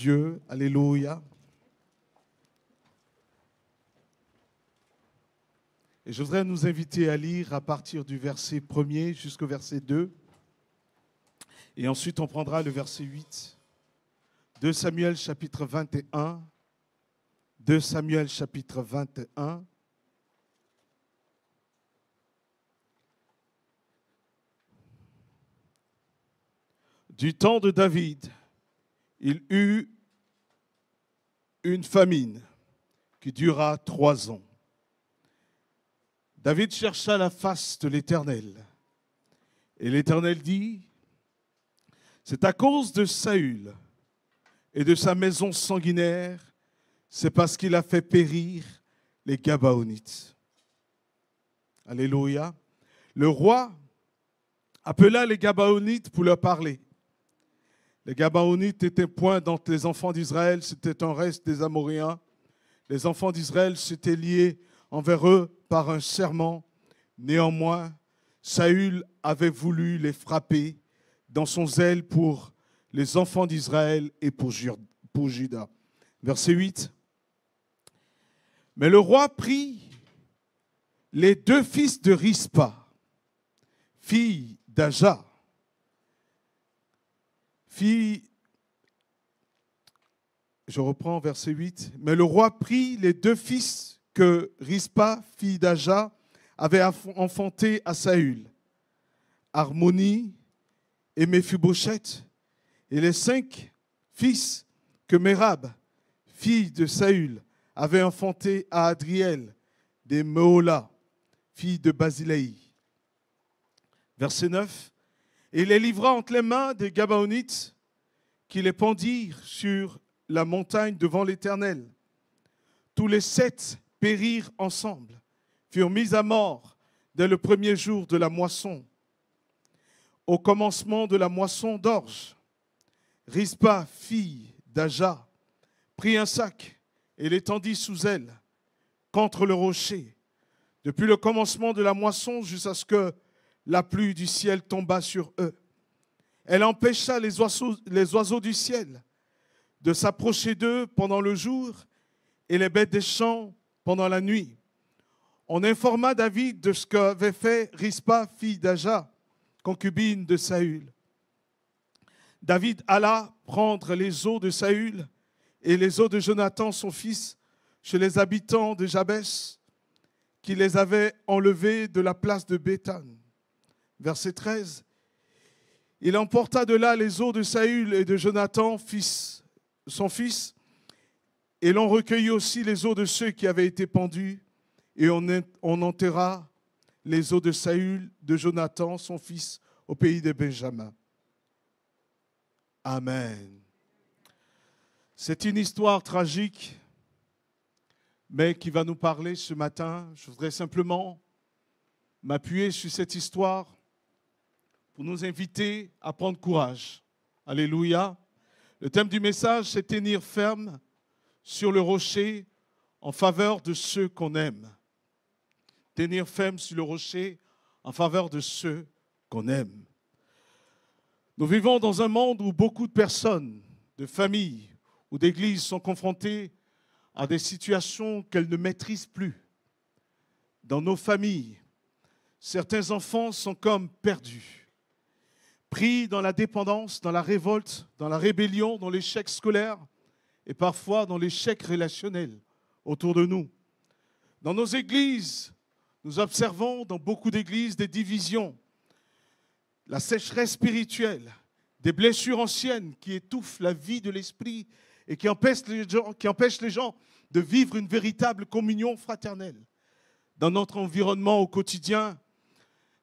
Dieu. Alléluia. Et je voudrais nous inviter à lire à partir du verset 1er jusqu'au verset 2. Et ensuite, on prendra le verset 8. 2 Samuel chapitre 21. 2 Samuel chapitre 21. Du temps de David, il eut une famine qui dura 3 ans. David chercha la face de l'Éternel. Et l'Éternel dit, c'est à cause de Saül et de sa maison sanguinaire, c'est parce qu'il a fait périr les Gabaonites. Alléluia. Le roi appela les Gabaonites pour leur parler. Les Gabaonites n'étaient point d'entre les enfants d'Israël, c'était un reste des Amoréens. Les enfants d'Israël s'étaient liés envers eux par un serment. Néanmoins, Saül avait voulu les frapper dans son zèle pour les enfants d'Israël et pour Juda. Verset 8. Mais le roi prit les 2 fils de Rispa, fille d'Aja, je reprends verset 8. Mais le roi prit les 2 fils que Rispa, fille d'Aja, avait enfantés à Saül, Harmonie et Méphibosheth, et les 5 fils que Mérab, fille de Saül, avait enfantés à Adriel, des Meola, fille de Basilaï. Verset 9. Et il les livra entre les mains des Gabaonites qui les pendirent sur la montagne devant l'Éternel. Tous les 7 périrent ensemble, furent mis à mort dès le premier jour de la moisson. Au commencement de la moisson d'orge, Rispa, fille d'Aja, prit un sac et l'étendit sous elle, contre le rocher, depuis le commencement de la moisson jusqu'à ce que la pluie du ciel tomba sur eux. Elle empêcha les oiseaux du ciel de s'approcher d'eux pendant le jour et les bêtes des champs pendant la nuit. On informa David de ce qu'avait fait Rispa, fille d'Aja, concubine de Saül. David alla prendre les os de Saül et les os de Jonathan, son fils, chez les habitants de Jabès, qui les avaient enlevés de la place de Béthan. Verset 13. Il emporta de là les os de Saül et de Jonathan, son fils, et l'on recueillit aussi les os de ceux qui avaient été pendus, et on enterra les os de Saül, de Jonathan, son fils, au pays de Benjamin. Amen. C'est une histoire tragique, mais qui va nous parler ce matin. Je voudrais simplement m'appuyer sur cette histoire pour nous inviter à prendre courage. Alléluia. Le thème du message, c'est tenir ferme sur le rocher en faveur de ceux qu'on aime. Tenir ferme sur le rocher en faveur de ceux qu'on aime. Nous vivons dans un monde où beaucoup de personnes, de familles ou d'églises sont confrontées à des situations qu'elles ne maîtrisent plus. Dans nos familles, certains enfants sont comme perdus. Pris dans la dépendance, dans la révolte, dans la rébellion, dans l'échec scolaire et parfois dans l'échec relationnel autour de nous. Dans nos églises, nous observons dans beaucoup d'églises des divisions, la sécheresse spirituelle, des blessures anciennes qui étouffent la vie de l'esprit et qui empêchent les gens de vivre une véritable communion fraternelle. Dans notre environnement au quotidien,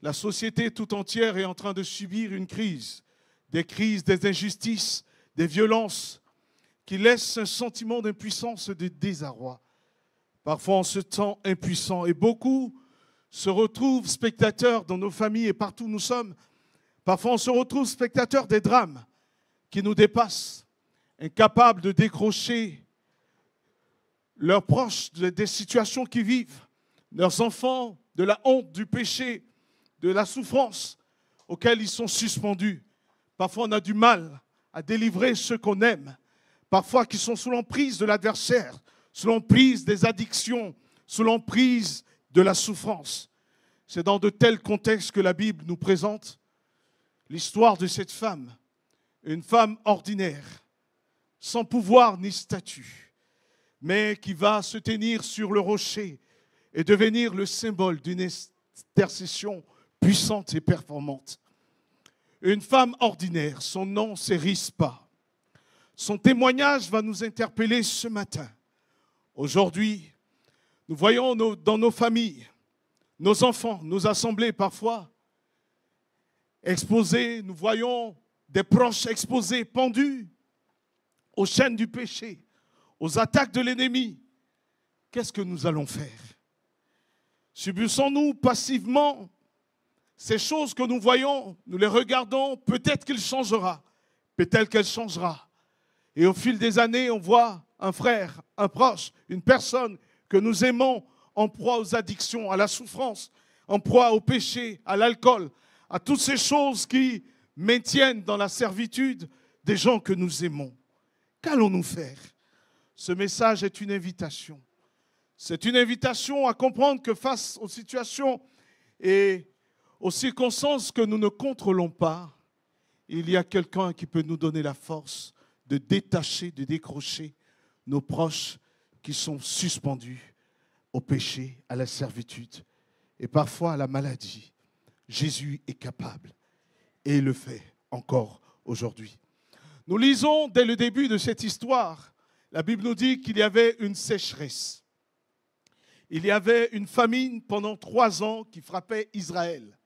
la société tout entière est en train de subir une crise, des injustices, des violences qui laissent un sentiment d'impuissance et de désarroi. Parfois, on se sent impuissant et beaucoup se retrouvent spectateurs dans nos familles et partout où nous sommes. Parfois, on se retrouve spectateurs des drames qui nous dépassent, incapables de décrocher leurs proches des situations qu'ils vivent, leurs enfants de la honte, du péché, de la souffrance auxquelles ils sont suspendus. Parfois, on a du mal à délivrer ceux qu'on aime parfois qui sont sous l'emprise de l'adversaire, sous l'emprise des addictions, sous l'emprise de la souffrance. C'est dans de tels contextes que la Bible nous présente l'histoire de cette femme, une femme ordinaire, sans pouvoir ni statut, mais qui va se tenir sur le rocher et devenir le symbole d'une intercession puissante et performante. Une femme ordinaire, son nom c'est Rispa. Son témoignage va nous interpeller ce matin. Aujourd'hui, nous voyons dans nos familles, nos enfants, nos assemblées parfois exposés, nous voyons des proches exposés, pendus aux chaînes du péché, aux attaques de l'ennemi. Qu'est-ce que nous allons faire? Subissons-nous passivement ces choses que nous voyons, nous les regardons, peut-être qu'il changera, peut-être qu'elle changera. Et au fil des années, on voit un frère, un proche, une personne que nous aimons en proie aux addictions, à la souffrance, en proie au péché, à l'alcool, à toutes ces choses qui maintiennent dans la servitude des gens que nous aimons. Qu'allons-nous faire? Ce message est une invitation. C'est une invitation à comprendre que face aux situations et aux circonstances que nous ne contrôlons pas, il y a quelqu'un qui peut nous donner la force de détacher, de décrocher nos proches qui sont suspendus au péché, à la servitude et parfois à la maladie. Jésus est capable et il le fait encore aujourd'hui. Nous lisons dès le début de cette histoire, la Bible nous dit qu'il y avait une sécheresse. Il y avait une famine pendant 3 ans qui frappait Israël.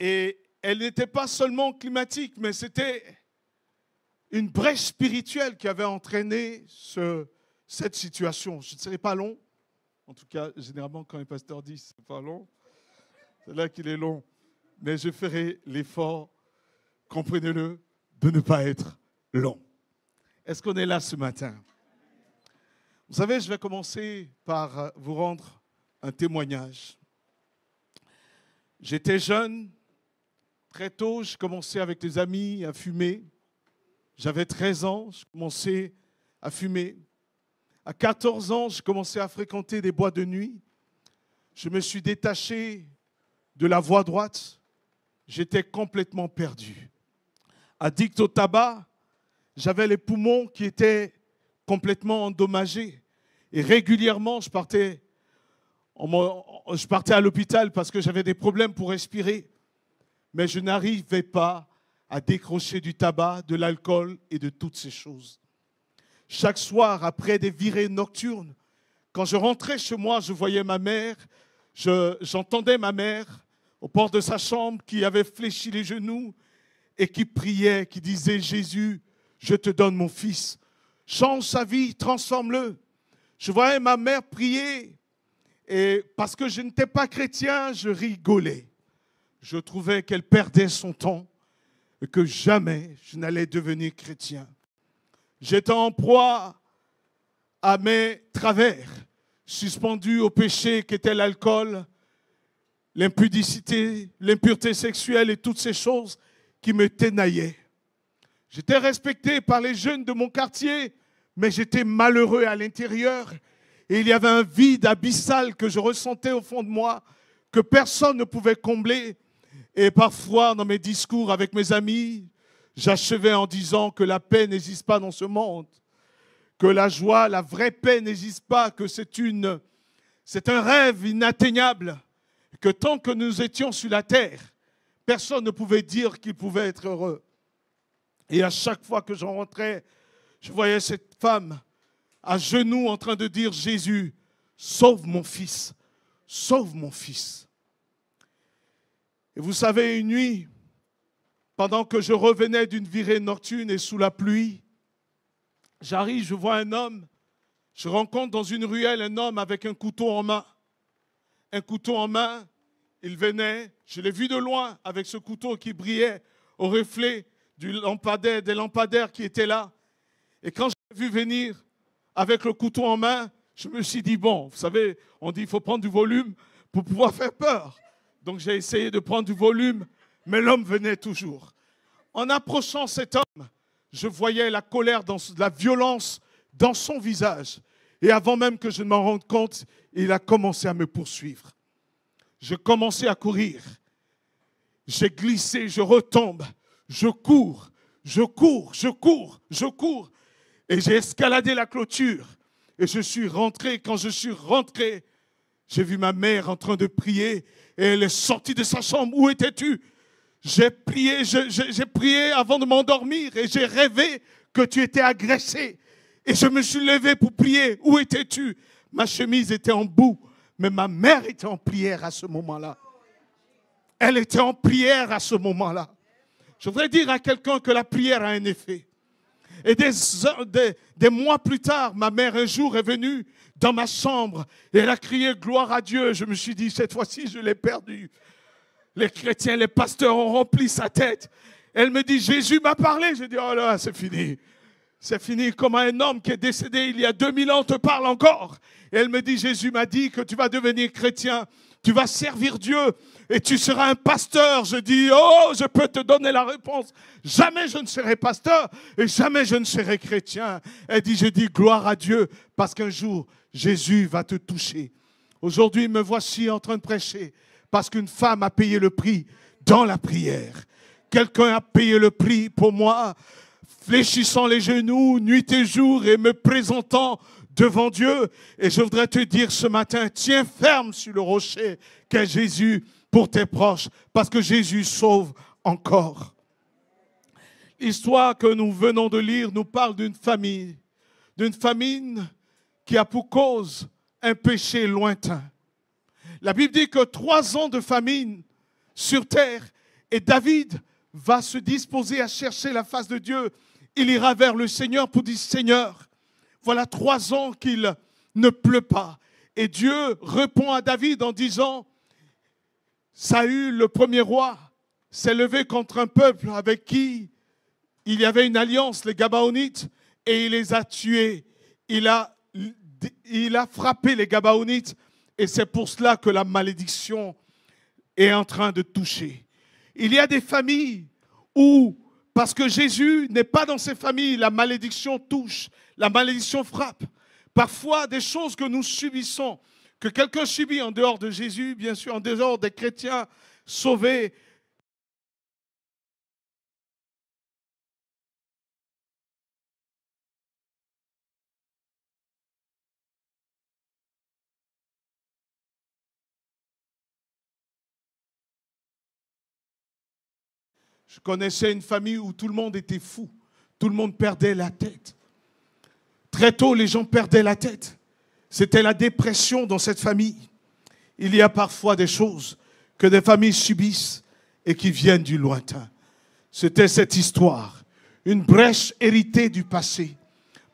Et elle n'était pas seulement climatique, mais c'était une brèche spirituelle qui avait entraîné cette situation. Je ne serai pas long. En tout cas, généralement, quand un pasteur dit « c'est pas long », c'est là qu'il est long. Mais je ferai l'effort, comprenez-le, de ne pas être long. Est-ce qu'on est là ce matin? Vous savez, je vais commencer par vous rendre un témoignage. J'étais jeune, très tôt, je commençais avec des amis à fumer. J'avais 13 ans, je commençais à fumer. À 14 ans, je commençais à fréquenter des boîtes de nuit. Je me suis détaché de la voie droite. J'étais complètement perdu. Addict au tabac, j'avais les poumons qui étaient complètement endommagés. Et régulièrement, je partais à l'hôpital parce que j'avais des problèmes pour respirer. Mais je n'arrivais pas à décrocher du tabac, de l'alcool et de toutes ces choses. Chaque soir, après des virées nocturnes, quand je rentrais chez moi, je voyais ma mère, j'entendais ma mère au port de sa chambre qui avait fléchi les genoux et qui priait, qui disait « Jésus, je te donne mon fils, change sa vie, transforme-le ». Je voyais ma mère prier et parce que je n'étais pas chrétien, je rigolais. Je trouvais qu'elle perdait son temps et que jamais je n'allais devenir chrétien. J'étais en proie à mes travers, suspendu au péché qu'était l'alcool, l'impudicité, l'impureté sexuelle et toutes ces choses qui me tenaillaient. J'étais respecté par les jeunes de mon quartier, mais j'étais malheureux à l'intérieur. Et il y avait un vide abyssal que je ressentais au fond de moi, que personne ne pouvait combler. Et parfois, dans mes discours avec mes amis, j'achevais en disant que la paix n'existe pas dans ce monde, que la joie, la vraie paix n'existe pas, que c'est un rêve inatteignable, que tant que nous étions sur la terre, personne ne pouvait dire qu'il pouvait être heureux. Et à chaque fois que j'en rentrais, je voyais cette femme à genoux en train de dire « Jésus, sauve mon fils, sauve mon fils ». Et vous savez, une nuit, pendant que je revenais d'une virée nocturne et sous la pluie, j'arrive, je vois un homme, je rencontre dans une ruelle un homme avec un couteau en main. Un couteau en main, il venait, je l'ai vu de loin avec ce couteau qui brillait au reflet des lampadaires qui étaient là. Et quand je l'ai vu venir avec le couteau en main, je me suis dit, bon, vous savez, on dit qu'il faut prendre du volume pour pouvoir faire peur. Donc j'ai essayé de prendre du volume, mais l'homme venait toujours. En approchant cet homme, Je voyais la colère, la violence dans son visage. Et avant même que je ne m'en rende compte, il a commencé à me poursuivre. Je commençais à courir. J'ai glissé, je retombe. Je cours, je cours, je cours, je cours. Et j'ai escaladé la clôture. Et je suis rentré. Quand je suis rentré, j'ai vu ma mère en train de prier. Et elle est sortie de sa chambre. Où étais-tu? J'ai prié avant de m'endormir. Et j'ai rêvé que tu étais agressé. Et je me suis levé pour prier. Où étais-tu? Ma chemise était en boue. Mais ma mère était en prière à ce moment-là. Elle était en prière à ce moment-là. Je voudrais dire à quelqu'un que la prière a un effet. Et des mois plus tard, ma mère un jour est venue dans ma chambre et elle a crié gloire à Dieu. Je me suis dit, cette fois-ci, je l'ai perdu. Les chrétiens, les pasteurs ont rempli sa tête. Elle me dit, Jésus m'a parlé. Je dis, oh là, c'est fini. C'est fini. Comment un homme qui est décédé il y a 2000 ans te parle encore. Et elle me dit, Jésus m'a dit que tu vas devenir chrétien. Tu vas servir Dieu et tu seras un pasteur. Je dis, oh, je peux te donner la réponse. Jamais je ne serai pasteur et jamais je ne serai chrétien. Elle dit, je dis gloire à Dieu parce qu'un jour, Jésus va te toucher. Aujourd'hui, me voici en train de prêcher parce qu'une femme a payé le prix dans la prière. Quelqu'un a payé le prix pour moi, fléchissant les genoux, nuit et jour et me présentant devant Dieu. Et je voudrais te dire ce matin, tiens ferme sur le rocher qu'est Jésus pour tes proches, parce que Jésus sauve encore. L'histoire que nous venons de lire nous parle d'une famine qui a pour cause un péché lointain. La Bible dit que 3 ans de famine sur terre et David va se disposer à chercher la face de Dieu. Il ira vers le Seigneur pour dire, Seigneur, voilà 3 ans qu'il ne pleut pas. Et Dieu répond à David en disant, Saül, le premier roi, s'est levé contre un peuple avec qui il y avait une alliance, les Gabaonites, et il les a tués. Il a frappé les Gabaonites et c'est pour cela que la malédiction est en train de toucher. Il y a des familles où, parce que Jésus n'est pas dans ces familles, la malédiction touche, la malédiction frappe. Parfois, des choses que nous subissons, que quelqu'un subit en dehors de Jésus, bien sûr, en dehors des chrétiens sauvés. Je connaissais une famille où tout le monde était fou. Tout le monde perdait la tête. Très tôt, les gens perdaient la tête. C'était la dépression dans cette famille. Il y a parfois des choses que des familles subissent et qui viennent du lointain. C'était cette histoire, une brèche héritée du passé.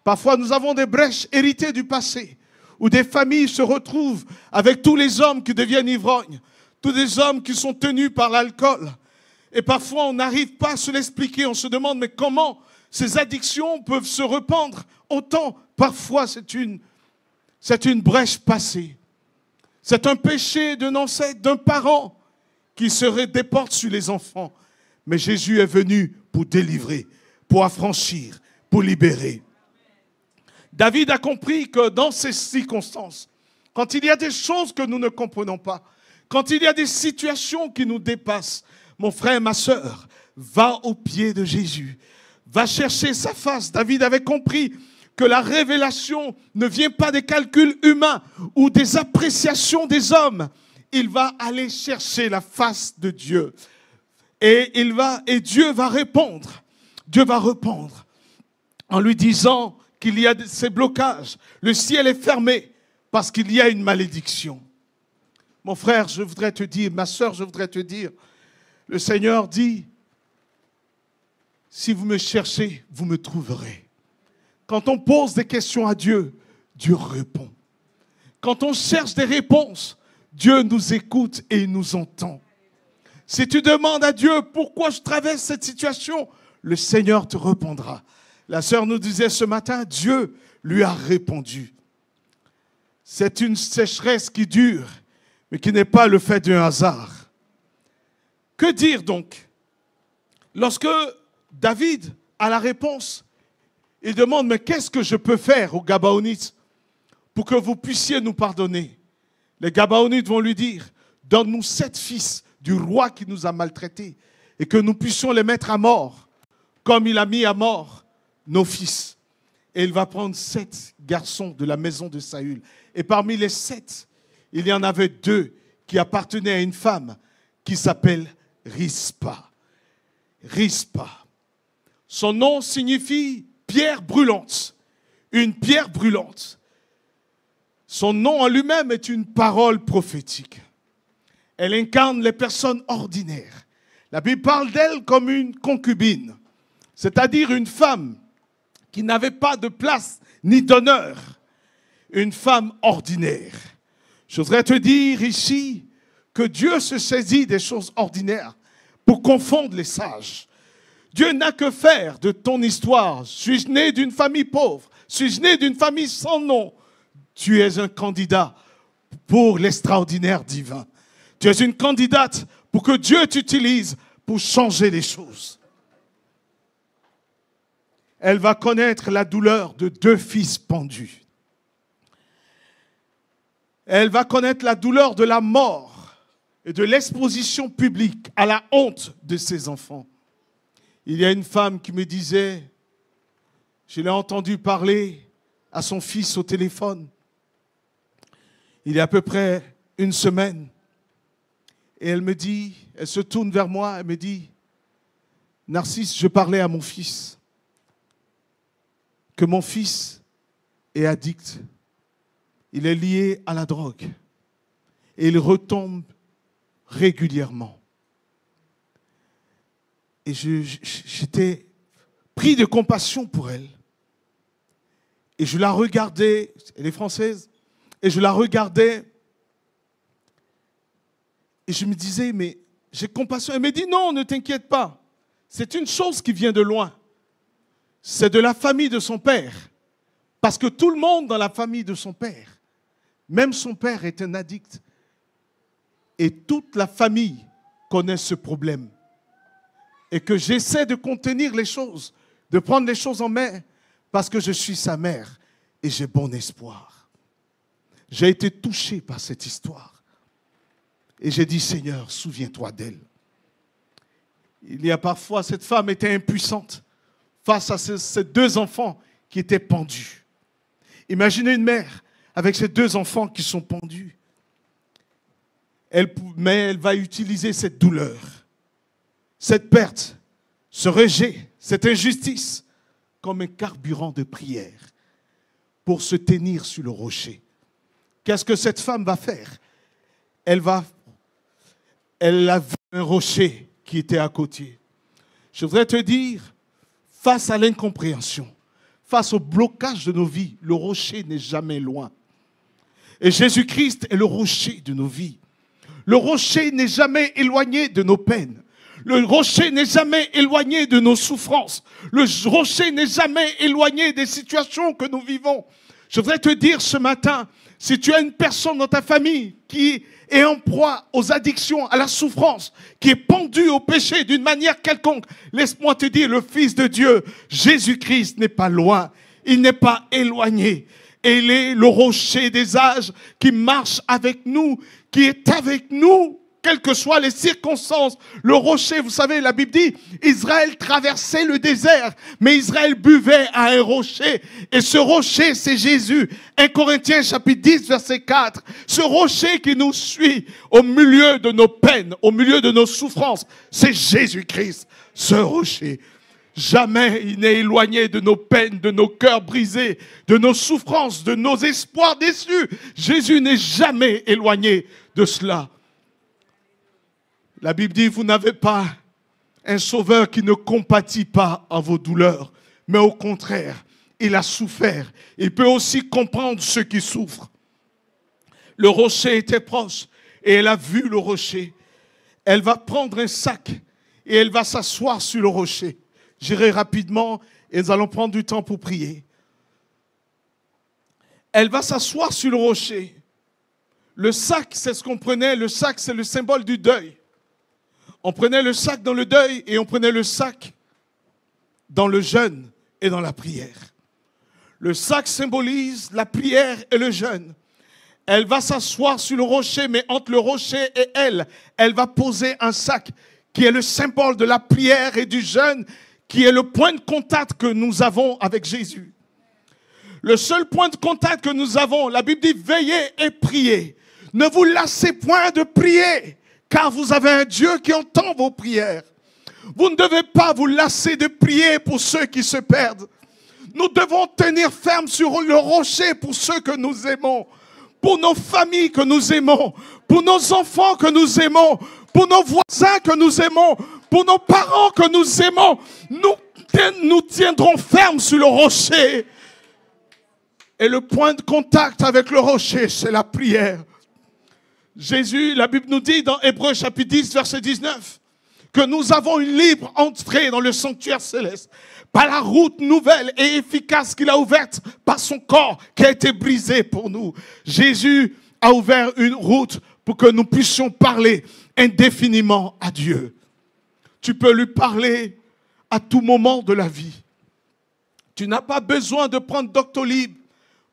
Parfois, nous avons des brèches héritées du passé, où des familles se retrouvent avec tous les hommes qui deviennent ivrognes, tous les hommes qui sont tenus par l'alcool. Et parfois, on n'arrive pas à se l'expliquer. On se demande, mais comment ces addictions peuvent se répandre autant? Parfois, c'est une brèche passée. C'est un péché d'un ancêtre, d'un parent qui se déporte sur les enfants. Mais Jésus est venu pour délivrer, pour affranchir, pour libérer. David a compris que dans ces circonstances, quand il y a des choses que nous ne comprenons pas, quand il y a des situations qui nous dépassent, mon frère, ma sœur, va au pied de Jésus. Va chercher sa face. David avait compris que la révélation ne vient pas des calculs humains ou des appréciations des hommes. Il va aller chercher la face de Dieu. Et Dieu va répondre. Dieu va répondre en lui disant qu'il y a ces blocages. Le ciel est fermé parce qu'il y a une malédiction. Mon frère, je voudrais te dire, ma sœur, je voudrais te dire, le Seigneur dit, si vous me cherchez, vous me trouverez. Quand on pose des questions à Dieu, Dieu répond. Quand on cherche des réponses, Dieu nous écoute et il nous entend. Si tu demandes à Dieu pourquoi je traverse cette situation, le Seigneur te répondra. La sœur nous disait ce matin, Dieu lui a répondu. C'est une sécheresse qui dure, mais qui n'est pas le fait d'un hasard. Que dire donc? Lorsque David à la réponse, il demande, mais qu'est-ce que je peux faire aux Gabaonites pour que vous puissiez nous pardonner? Les Gabaonites vont lui dire, donne-nous 7 fils du roi qui nous a maltraités et que nous puissions les mettre à mort, comme il a mis à mort nos fils. Et il va prendre 7 garçons de la maison de Saül. Et parmi les 7, il y en avait 2 qui appartenaient à une femme qui s'appelle Rispa. Rispa. Son nom signifie pierre brûlante. Une pierre brûlante. Son nom en lui-même est une parole prophétique. Elle incarne les personnes ordinaires. La Bible parle d'elle comme une concubine, c'est-à-dire une femme qui n'avait pas de place ni d'honneur, une femme ordinaire. Je voudrais te dire ici que Dieu se saisit des choses ordinaires pour confondre les sages. Dieu n'a que faire de ton histoire. Suis-je né d'une famille pauvre? Suis-je né d'une famille sans nom? Tu es un candidat pour l'extraordinaire divin. Tu es une candidate pour que Dieu t'utilise pour changer les choses. Elle va connaître la douleur de 2 fils pendus. Elle va connaître la douleur de la mort et de l'exposition publique à la honte de ses enfants. Il y a une femme qui me disait, je l'ai entendu parler à son fils au téléphone, il y a à peu près une semaine, et elle me dit, elle se tourne vers moi, elle me dit, Narcisse, je parlais à mon fils, que mon fils est addict, il est lié à la drogue, et il retombe régulièrement. Et j'étais pris de compassion pour elle. Et je la regardais, elle est française, et je la regardais, et je me disais, mais j'ai compassion. Elle me dit, non, ne t'inquiète pas. C'est une chose qui vient de loin. C'est de la famille de son père. Parce que tout le monde dans la famille de son père, même son père est un addict. Et toute la famille connaît ce problème. Et que j'essaie de contenir les choses, de prendre les choses en main, parce que je suis sa mère et j'ai bon espoir. J'ai été touché par cette histoire. Et j'ai dit, Seigneur, souviens-toi d'elle. Il y a parfois, cette femme était impuissante face à ces 2 enfants qui étaient pendus. Imaginez une mère avec ses 2 enfants qui sont pendus. Mais elle va utiliser cette douleur, cette perte, ce rejet, cette injustice comme un carburant de prière pour se tenir sur le rocher. Qu'est-ce que cette femme va faire? Elle a vu un rocher qui était à côté. Je voudrais te dire, face à l'incompréhension, face au blocage de nos vies, le rocher n'est jamais loin. Et Jésus-Christ est le rocher de nos vies. Le rocher n'est jamais éloigné de nos peines. Le rocher n'est jamais éloigné de nos souffrances. Le rocher n'est jamais éloigné des situations que nous vivons. Je voudrais te dire ce matin, si tu as une personne dans ta famille qui est en proie aux addictions, à la souffrance, qui est pendue au péché d'une manière quelconque, laisse-moi te dire, le Fils de Dieu, Jésus-Christ n'est pas loin. Il n'est pas éloigné. Et il est le rocher des âges qui marche avec nous, qui est avec nous, quelles que soient les circonstances. Le rocher, vous savez, la Bible dit, Israël traversait le désert, mais Israël buvait à un rocher. Et ce rocher, c'est Jésus. 1 Corinthiens chapitre 10, verset 4. Ce rocher qui nous suit au milieu de nos peines, au milieu de nos souffrances, c'est Jésus-Christ, ce rocher. Jamais il n'est éloigné de nos peines, de nos cœurs brisés, de nos souffrances, de nos espoirs déçus. Jésus n'est jamais éloigné de cela. La Bible dit, vous n'avez pas un sauveur qui ne compatit pas à vos douleurs, mais au contraire, il a souffert. Il peut aussi comprendre ceux qui souffrent. Le rocher était proche et elle a vu le rocher. Elle va prendre un sac et elle va s'asseoir sur le rocher. J'irai rapidement et nous allons prendre du temps pour prier. Elle va s'asseoir sur le rocher. Le sac, c'est ce qu'on prenait. Le sac, c'est le symbole du deuil. On prenait le sac dans le deuil et on prenait le sac dans le jeûne et dans la prière. Le sac symbolise la prière et le jeûne. Elle va s'asseoir sur le rocher, mais entre le rocher et elle va poser un sac qui est le symbole de la prière et du jeûne, qui est le point de contact que nous avons avec Jésus. Le seul point de contact que nous avons, la Bible dit veillez et priez. Ne vous lassez point de prier, car vous avez un Dieu qui entend vos prières. Vous ne devez pas vous lasser de prier pour ceux qui se perdent. Nous devons tenir ferme sur le rocher pour ceux que nous aimons, pour nos familles que nous aimons, pour nos enfants que nous aimons, pour nos voisins que nous aimons, pour nos parents que nous aimons. Nous tiendrons ferme sur le rocher. Et le point de contact avec le rocher, c'est la prière. Jésus, la Bible nous dit dans Hébreux chapitre 10, verset 19, que nous avons une libre entrée dans le sanctuaire céleste par la route nouvelle et efficace qu'il a ouverte par son corps qui a été brisé pour nous. Jésus a ouvert une route pour que nous puissions parler indéfiniment à Dieu. Tu peux lui parler à tout moment de la vie. Tu n'as pas besoin de prendre Doctolib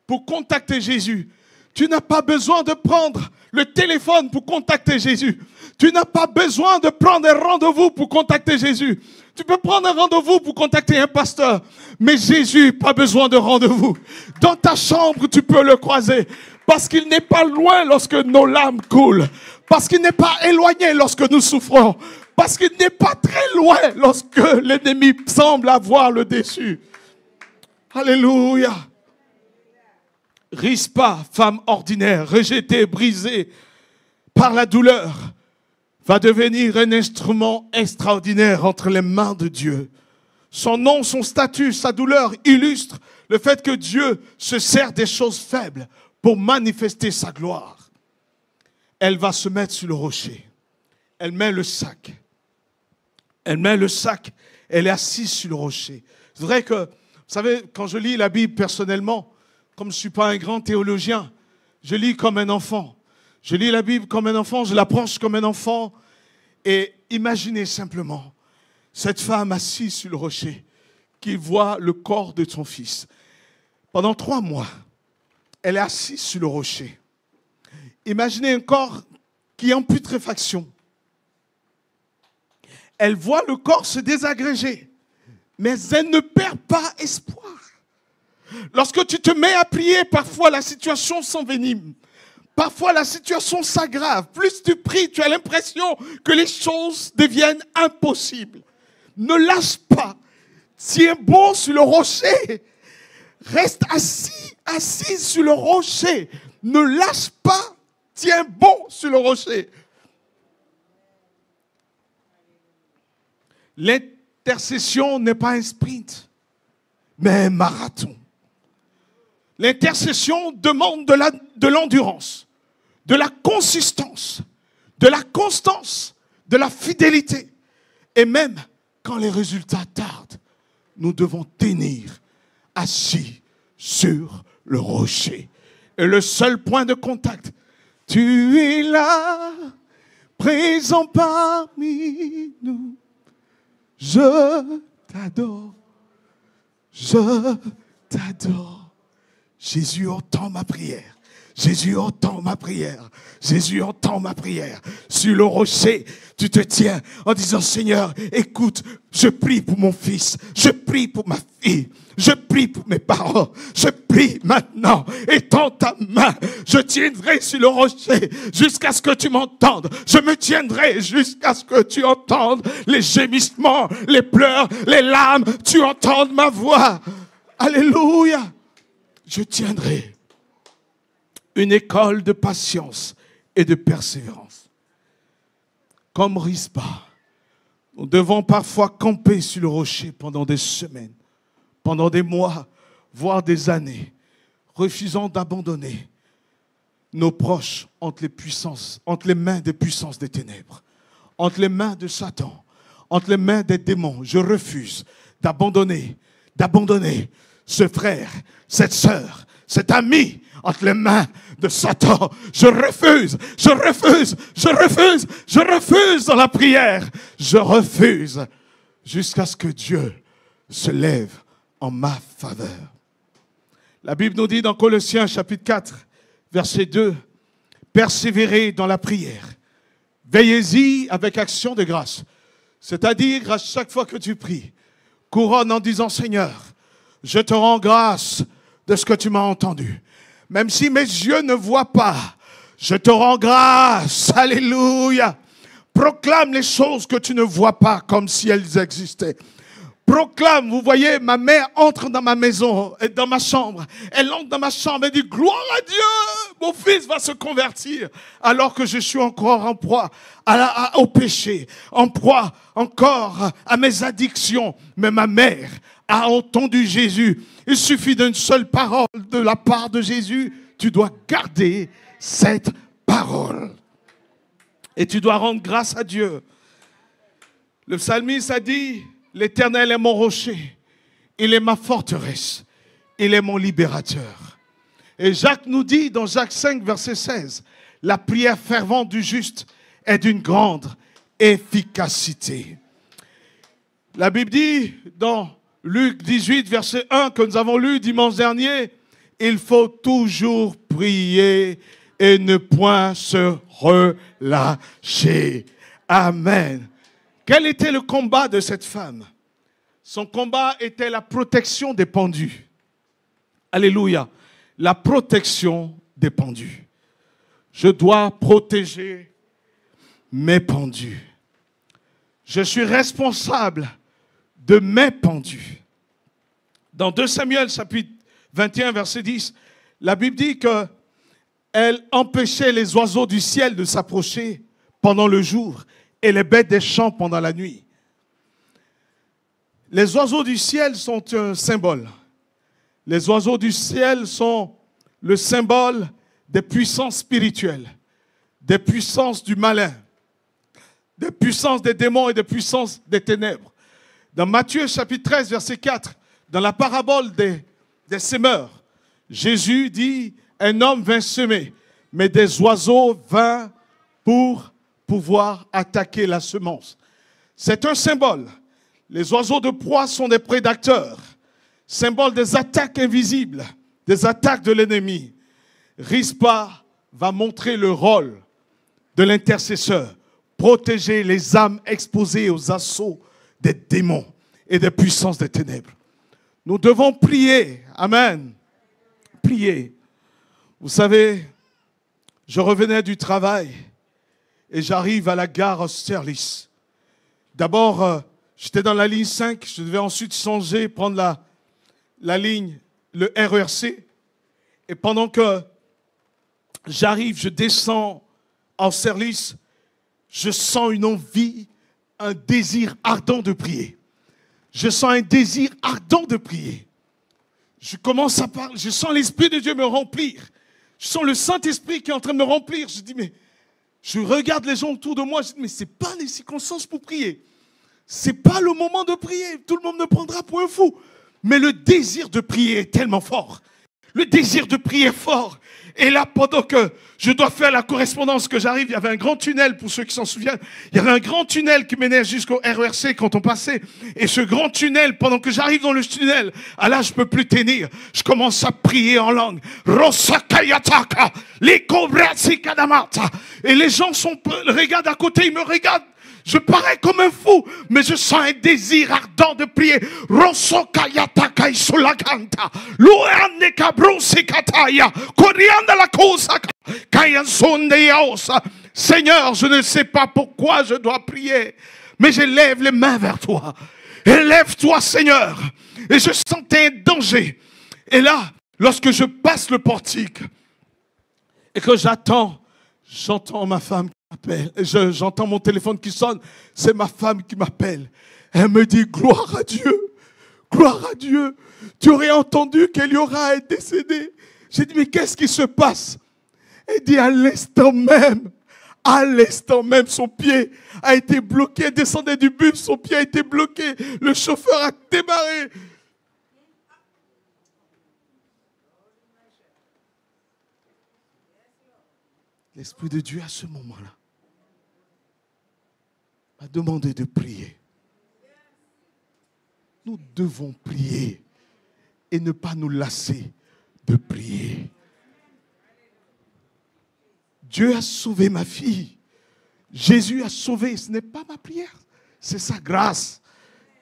pour contacter Jésus. Tu n'as pas besoin de prendre le téléphone pour contacter Jésus. Tu n'as pas besoin de prendre un rendez-vous pour contacter Jésus. Tu peux prendre un rendez-vous pour contacter un pasteur. Mais Jésus, pas besoin de rendez-vous. Dans ta chambre, tu peux le croiser. Parce qu'il n'est pas loin lorsque nos larmes coulent. Parce qu'il n'est pas éloigné lorsque nous souffrons. Parce qu'il n'est pas très loin lorsque l'ennemi semble avoir le dessus. Alléluia. Rispa, femme ordinaire, rejetée, brisée par la douleur, va devenir un instrument extraordinaire entre les mains de Dieu. Son nom, son statut, sa douleur illustrent le fait que Dieu se sert des choses faibles pour manifester sa gloire. Elle va se mettre sur le rocher. Elle met le sac. Elle met le sac. Elle est assise sur le rocher. C'est vrai que, vous savez, quand je lis la Bible personnellement, comme je ne suis pas un grand théologien, je lis comme un enfant. Je lis la Bible comme un enfant, je l'approche comme un enfant. Et imaginez simplement cette femme assise sur le rocher qui voit le corps de son fils. Pendant 3 mois, elle est assise sur le rocher. Imaginez un corps qui est en putréfaction. Elle voit le corps se désagréger, mais elle ne perd pas espoir. Lorsque tu te mets à prier, parfois la situation s'envenime. Parfois la situation s'aggrave. Plus tu pries, tu as l'impression que les choses deviennent impossibles. Ne lâche pas. Tiens bon sur le rocher. Reste assis sur le rocher. Ne lâche pas. Tiens bon sur le rocher. L'intercession n'est pas un sprint, mais un marathon. L'intercession demande de l'endurance, de la consistance, de la constance, de la fidélité. Et même quand les résultats tardent, nous devons tenir assis sur le rocher. Et le seul point de contact, tu es là, présent parmi nous. Je t'adore, je t'adore. Jésus entend ma prière. Jésus entend ma prière. Jésus entend ma prière. Sur le rocher, tu te tiens en disant, Seigneur, écoute, je prie pour mon fils. Je prie pour ma fille. Je prie pour mes parents. Je prie maintenant. Étends ta main. Je tiendrai sur le rocher jusqu'à ce que tu m'entendes. Je me tiendrai jusqu'à ce que tu entendes les gémissements, les pleurs, les larmes. Tu entendes ma voix. Alléluia. Je tiendrai une école de patience et de persévérance. Comme Rispa, nous devons parfois camper sur le rocher pendant des semaines, pendant des mois, voire des années, refusant d'abandonner nos proches entre les mains des puissances des ténèbres, entre les mains de Satan, entre les mains des démons. Je refuse d'abandonner ce frère, cette sœur, cet ami entre les mains de Satan. Je refuse dans la prière. Je refuse jusqu'à ce que Dieu se lève en ma faveur. La Bible nous dit dans Colossiens chapitre 4, verset 2, persévérez dans la prière. Veillez-y avec action de grâce. C'est-à-dire, à chaque fois que tu pries, couronne en disant, Seigneur, je te rends grâce de ce que tu m'as entendu. Même si mes yeux ne voient pas, je te rends grâce. Alléluia. Proclame les choses que tu ne vois pas comme si elles existaient. Proclame, vous voyez, ma mère entre dans ma maison, dans ma chambre. Elle entre dans ma chambre et dit, gloire à Dieu, mon fils va se convertir. Alors que je suis encore en proie au péché, en proie encore à mes addictions. Mais ma mère a entendu Jésus. Il suffit d'une seule parole de la part de Jésus. Tu dois garder cette parole. Et tu dois rendre grâce à Dieu. Le psalmiste a dit, l'Éternel est mon rocher, il est ma forteresse, il est mon libérateur. Et Jacques nous dit dans Jacques 5, verset 16, la prière fervente du juste est d'une grande efficacité. La Bible dit dans Luc 18, verset 1, que nous avons lu dimanche dernier, il faut toujours prier et ne point se relâcher. Amen. Quel était le combat de cette femme? Son combat était la protection des pendus. Alléluia. La protection des pendus. Je dois protéger mes pendus. Je suis responsable de mes pendus. Dans 2 Samuel, chapitre 21, verset 10, la Bible dit qu'elle empêchait les oiseaux du ciel de s'approcher pendant le jour et les bêtes des champs pendant la nuit. Les oiseaux du ciel sont un symbole. Les oiseaux du ciel sont le symbole des puissances spirituelles, des puissances du malin, des puissances des démons et des puissances des ténèbres. Dans Matthieu chapitre 13, verset 4, dans la parabole des semeurs, Jésus dit, un homme vint semer, mais des oiseaux vinrent pour pouvoir attaquer la semence. C'est un symbole. Les oiseaux de proie sont des prédateurs, symbole des attaques invisibles, des attaques de l'ennemi. Rizpa va montrer le rôle de l'intercesseur, protéger les âmes exposées aux assauts des démons et des puissances des ténèbres. Nous devons prier. Amen. Prier. Vous savez, je revenais du travail et j'arrive à la gare Austerlitz. D'abord, j'étais dans la ligne 5, je devais ensuite changer, prendre la ligne, le RERC. Et pendant que j'arrive, je descends à Austerlitz, je sens une envie, un désir ardent de prier. Je sens un désir ardent de prier. Je commence à parler, je sens l'Esprit de Dieu me remplir. Je sens le Saint-Esprit qui est en train de me remplir. Je dis, mais je regarde les gens autour de moi, je dis, mais ce n'est pas les circonstances pour prier. Ce n'est pas le moment de prier. Tout le monde me prendra pour un fou. Mais le désir de prier est tellement fort. Le désir de prier est fort. Et là, pendant que je dois faire la correspondance, que j'arrive, il y avait un grand tunnel, pour ceux qui s'en souviennent. Il y avait un grand tunnel qui menait jusqu'au RERC quand on passait. Et ce grand tunnel, pendant que j'arrive dans le tunnel, là, je ne peux plus tenir. Je commence à prier en langue. Et les gens regardent à côté, ils me regardent. Je parais comme un fou, mais je sens un désir ardent de prier. Seigneur, je ne sais pas pourquoi je dois prier, mais je lève les mains vers toi. Élève-toi, Seigneur. Et je sentais un danger. Et là, lorsque je passe le portique et que j'entends ma femme qui m'appelle. J'entends mon téléphone qui sonne. C'est ma femme qui m'appelle. Elle me dit, gloire à Dieu. Gloire à Dieu. Tu aurais entendu qu'il y aura un décédé. J'ai dit, mais qu'est-ce qui se passe? Elle dit, à l'instant même, son pied a été bloqué. Elle descendait du bus, son pied a été bloqué. Le chauffeur a démarré. L'Esprit de Dieu, à ce moment-là, m'a demandé de prier. nous devons prier et ne pas nous lasser de prier. Dieu a sauvé ma fille. Jésus a sauvé. Ce n'est pas ma prière, c'est sa grâce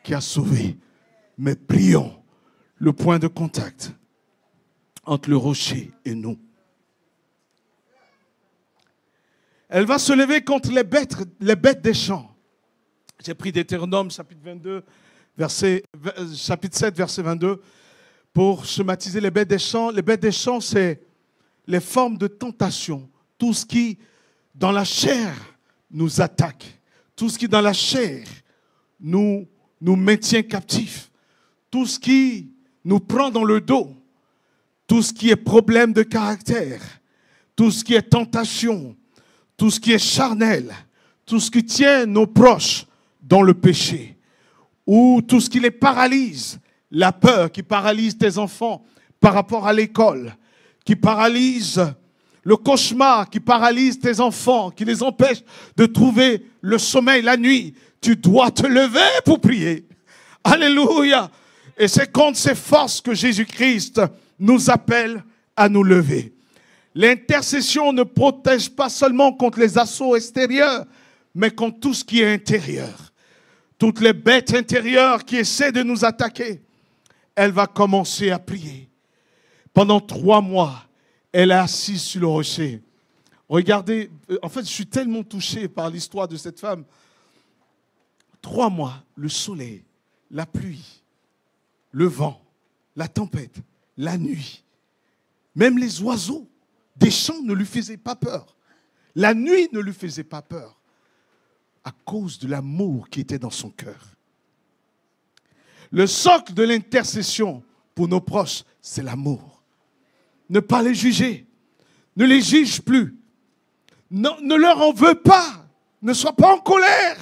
qui a sauvé. Mais prions, le point de contact entre le rocher et nous. Elle va se lever contre les bêtes des champs. J'ai pris Deutéronome chapitre 22, chapitre 7, verset 22, pour schématiser les bêtes des champs. Les bêtes des champs, c'est les formes de tentation. Tout ce qui, dans la chair, nous attaque. Tout ce qui, dans la chair, nous maintient captifs. Tout ce qui nous prend dans le dos. Tout ce qui est problème de caractère. Tout ce qui est tentation. Tout ce qui est charnel. Tout ce qui tient nos proches dans le péché. Ou tout ce qui les paralyse. La peur qui paralyse tes enfants par rapport à l'école. Qui paralyse le cauchemar, qui paralyse tes enfants, qui les empêche de trouver le sommeil la nuit. Tu dois te lever pour prier. Alléluia. Et c'est contre ces forces que Jésus-Christ nous appelle à nous lever. L'intercession ne protège pas seulement contre les assauts extérieurs, mais contre tout ce qui est intérieur. Toutes les bêtes intérieures qui essaient de nous attaquer, elle va commencer à prier. Pendant 3 mois, elle est assise sur le rocher. Regardez, en fait, je suis tellement touché par l'histoire de cette femme. 3 mois, le soleil, la pluie, le vent, la tempête, la nuit. Même les oiseaux des champs ne lui faisaient pas peur. La nuit ne lui faisait pas peur à cause de l'amour qui était dans son cœur. Le socle de l'intercession pour nos proches, c'est l'amour. Ne pas les juger. Ne les juge plus. Ne leur en veux pas. Ne sois pas en colère.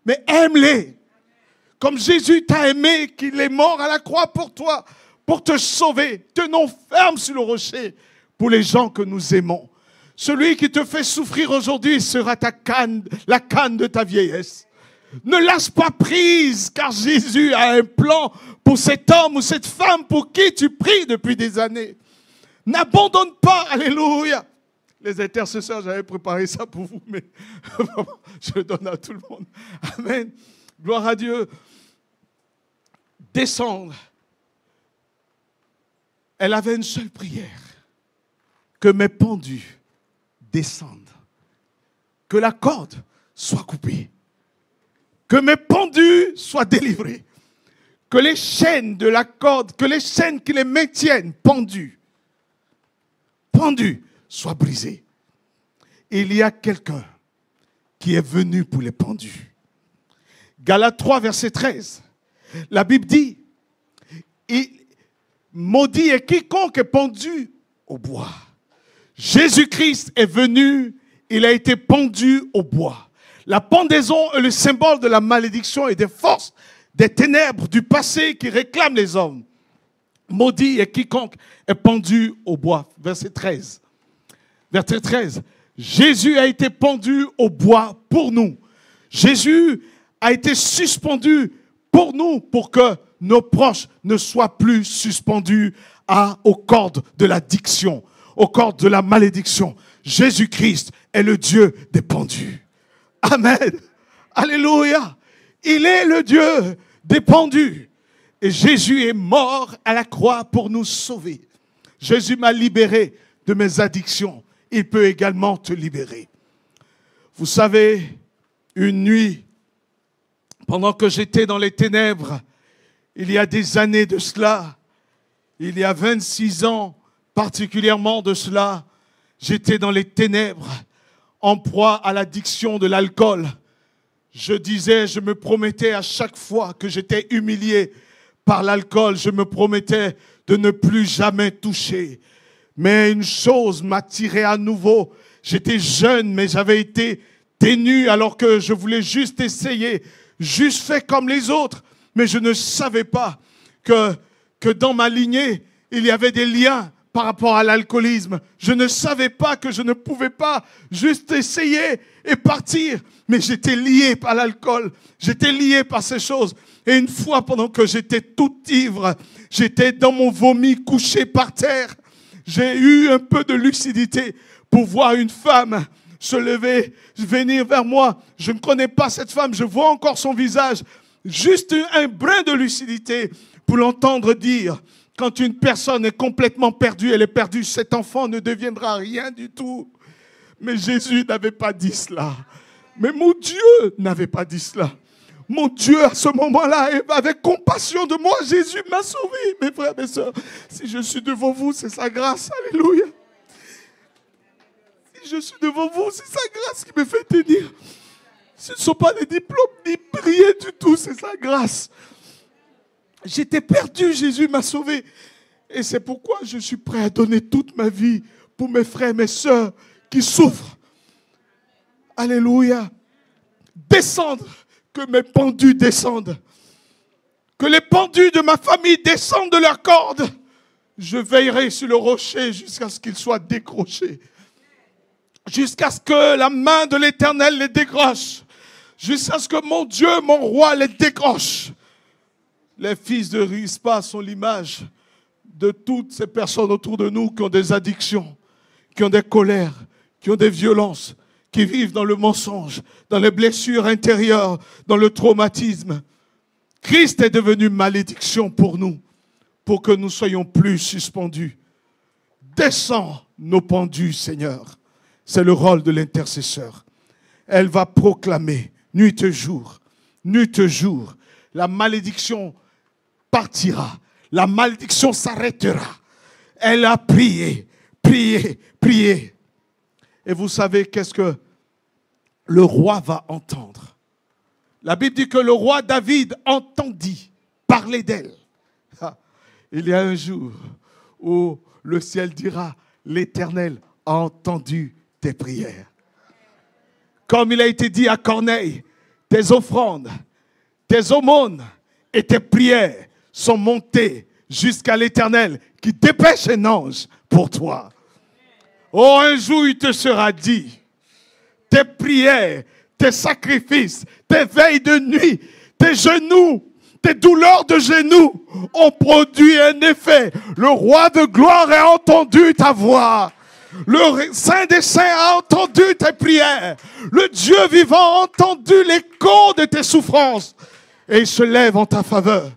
Mais aime-les. Comme Jésus t'a aimé, qu'il est mort à la croix pour toi, pour te sauver. Tenons ferme sur le rocher pour les gens que nous aimons. Celui qui te fait souffrir aujourd'hui sera la canne de ta vieillesse. Ne lâche pas prise, car Jésus a un plan pour cet homme ou cette femme pour qui tu pries depuis des années. N'abandonne pas, alléluia. Les intercesseurs, j'avais préparé ça pour vous, mais je le donne à tout le monde. Amen. Gloire à Dieu. Descendre. Elle avait une seule prière. Que mes pendus descendent. Que la corde soit coupée. Que mes pendus soient délivrés. Que les chaînes de la corde, que les chaînes qui les maintiennent pendus, soient brisées. Il y a quelqu'un qui est venu pour les pendus. Galates 3, verset 13. La Bible dit, maudit est quiconque est pendu au bois. Jésus-Christ est venu, il a été pendu au bois. La pendaison est le symbole de la malédiction et des forces, des ténèbres du passé qui réclament les hommes. Maudit est quiconque est pendu au bois. Verset 13. Verset 13. Jésus a été pendu au bois pour nous. Jésus a été suspendu pour nous, pour que nos proches ne soient plus suspendus aux cordes de l'addiction, aux cordes de la malédiction. Jésus-Christ est le Dieu des pendus. Amen. Alléluia. Il est le Dieu des pendus. Et Jésus est mort à la croix pour nous sauver. Jésus m'a libéré de mes addictions. Il peut également te libérer. Vous savez, une nuit, pendant que j'étais dans les ténèbres, il y a des années de cela, il y a 26 ans particulièrement de cela, j'étais dans les ténèbres, en proie à l'addiction de l'alcool. Je me promettais à chaque fois que j'étais humilié par l'alcool, je me promettais de ne plus jamais toucher. Mais une chose m'attirait à nouveau. J'étais jeune, mais j'avais été ténu alors que je voulais juste essayer, juste faire comme les autres. Mais je ne savais pas que dans ma lignée, il y avait des liens par rapport à l'alcoolisme. Je ne savais pas que je ne pouvais pas juste essayer et partir. Mais j'étais lié par l'alcool. J'étais lié par ces choses. Et une fois, pendant que j'étais tout ivre, j'étais dans mon vomi couché par terre. J'ai eu un peu de lucidité pour voir une femme se lever, venir vers moi. Je ne connais pas cette femme, je vois encore son visage. Juste un brin de lucidité pour l'entendre dire, quand une personne est complètement perdue, elle est perdue, cet enfant ne deviendra rien du tout. Mais Jésus n'avait pas dit cela. Mais mon Dieu n'avait pas dit cela. Mon Dieu, à ce moment-là, avec compassion de moi, Jésus m'a sauvé. Mes frères, mes sœurs, si je suis devant vous, c'est sa grâce. Alléluia. Si je suis devant vous, c'est sa grâce qui me fait tenir. Ce ne sont pas des diplômes ni prières du tout, c'est sa grâce. J'étais perdu, Jésus m'a sauvé. Et c'est pourquoi je suis prêt à donner toute ma vie pour mes frères et mes sœurs qui souffrent. Alléluia. Descendre, que mes pendus descendent. Que les pendus de ma famille descendent de leurs cordes. Je veillerai sur le rocher jusqu'à ce qu'il soit décroché. Jusqu'à ce que la main de l'Éternel les décroche. Jusqu'à ce que mon Dieu, mon roi, les décroche. Les fils de Rispa sont l'image de toutes ces personnes autour de nous qui ont des addictions, qui ont des colères, qui ont des violences, qui vivent dans le mensonge, dans les blessures intérieures, dans le traumatisme. Christ est devenu malédiction pour nous, pour que nous soyons plus suspendus. Descends nos pendus, Seigneur. C'est le rôle de l'intercesseur. Elle va proclamer, nuit et jour, la malédiction partira. La malédiction s'arrêtera. Elle a prié. Et vous savez qu'est-ce que le roi va entendre? La Bible dit que le roi David entendit parler d'elle. Il y a un jour où le ciel dira, l'Éternel a entendu tes prières. Comme il a été dit à Corneille, tes offrandes, tes aumônes et tes prières sont montées jusqu'à l'Éternel qui dépêche un ange pour toi. Oh, un jour il te sera dit, tes prières, tes sacrifices, tes veilles de nuit, tes genoux, tes douleurs de genoux ont produit un effet. Le roi de gloire a entendu ta voix. Le Saint des Saints a entendu tes prières. Le Dieu vivant a entendu l'écho de tes souffrances. Et il se lève en ta faveur.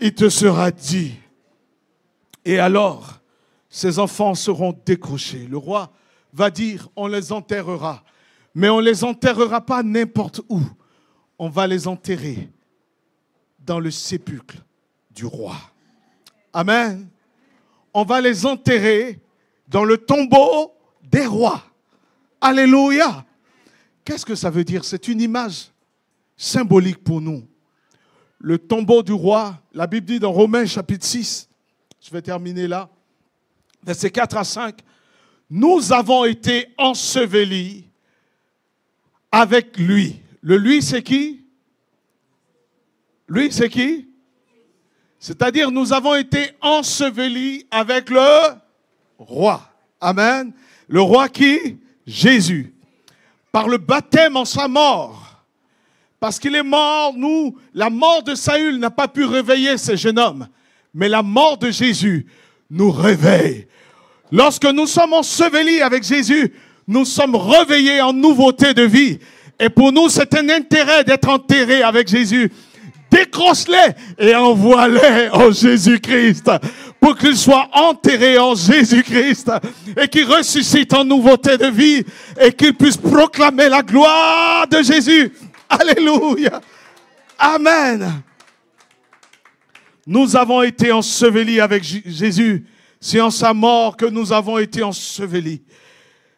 Il te sera dit. Et alors, ces enfants seront décrochés. Le roi va dire, on les enterrera. Mais on ne les enterrera pas n'importe où. On va les enterrer dans le sépulcre du roi. Amen. On va les enterrer dans le tombeau des rois. Alléluia. Qu'est-ce que ça veut dire? C'est une image symbolique pour nous. Le tombeau du roi, la Bible dit dans Romains chapitre 6, je vais terminer là, versets 4 à 5, nous avons été ensevelis avec lui. Le lui, c'est qui? Lui, c'est qui? C'est-à-dire, nous avons été ensevelis avec le roi. Amen. Le roi qui? Jésus. Par le baptême en sa mort. Parce qu'il est mort, nous, la mort de Saül n'a pas pu réveiller ce jeune homme. Mais la mort de Jésus nous réveille. Lorsque nous sommes ensevelis avec Jésus, nous sommes réveillés en nouveauté de vie. Et pour nous, c'est un intérêt d'être enterrés avec Jésus. Décroche-les et envoie-les en Jésus-Christ pour qu'ils soient enterrés en Jésus-Christ et qu'ils ressuscitent en nouveauté de vie et qu'ils puissent proclamer la gloire de Jésus. Alléluia. Amen. Nous avons été ensevelis avec Jésus. C'est en sa mort que nous avons été ensevelis.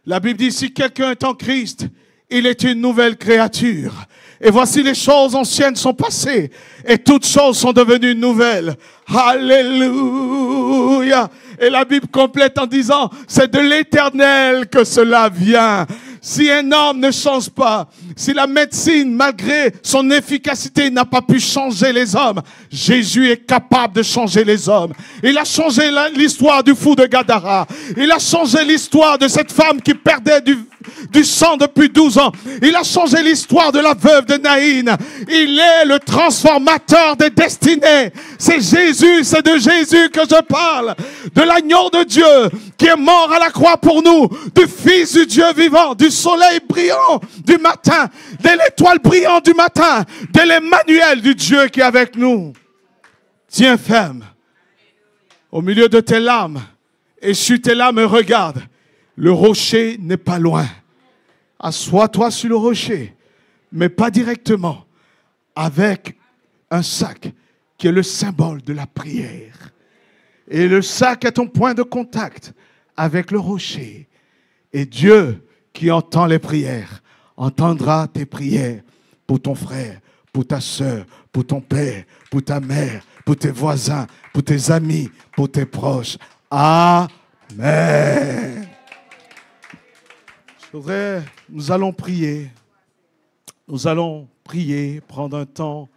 La Bible dit, si quelqu'un est en Christ, il est une nouvelle créature. Et voici les choses anciennes sont passées et toutes choses sont devenues nouvelles. Alléluia. Et la Bible complète en disant, c'est de l'Éternel que cela vient. Si un homme ne change pas, si la médecine, malgré son efficacité, n'a pas pu changer les hommes, Jésus est capable de changer les hommes. Il a changé l'histoire du fou de Gadara. Il a changé l'histoire de cette femme qui perdait du sang depuis 12 ans. Il a changé l'histoire de la veuve de Naïn. Il est le transformateur des destinées. C'est Jésus, c'est de Jésus que je parle. De l'agneau de Dieu qui est mort à la croix pour nous. Du Fils du Dieu vivant, du soleil brillant du matin, de l'étoile brillante du matin, de l'Emmanuel du Dieu qui est avec nous. Tiens ferme au milieu de tes larmes. Essuie tes larmes et regarde. Le rocher n'est pas loin. Assois-toi sur le rocher, mais pas directement, avec un sac qui est le symbole de la prière. Et le sac est ton point de contact avec le rocher. Et Dieu, qui entend les prières, entendra tes prières pour ton frère, pour ta soeur, pour ton père, pour ta mère, pour tes voisins, pour tes amis, pour tes proches. Amen. Nous allons prier. Nous allons prier, prendre un temps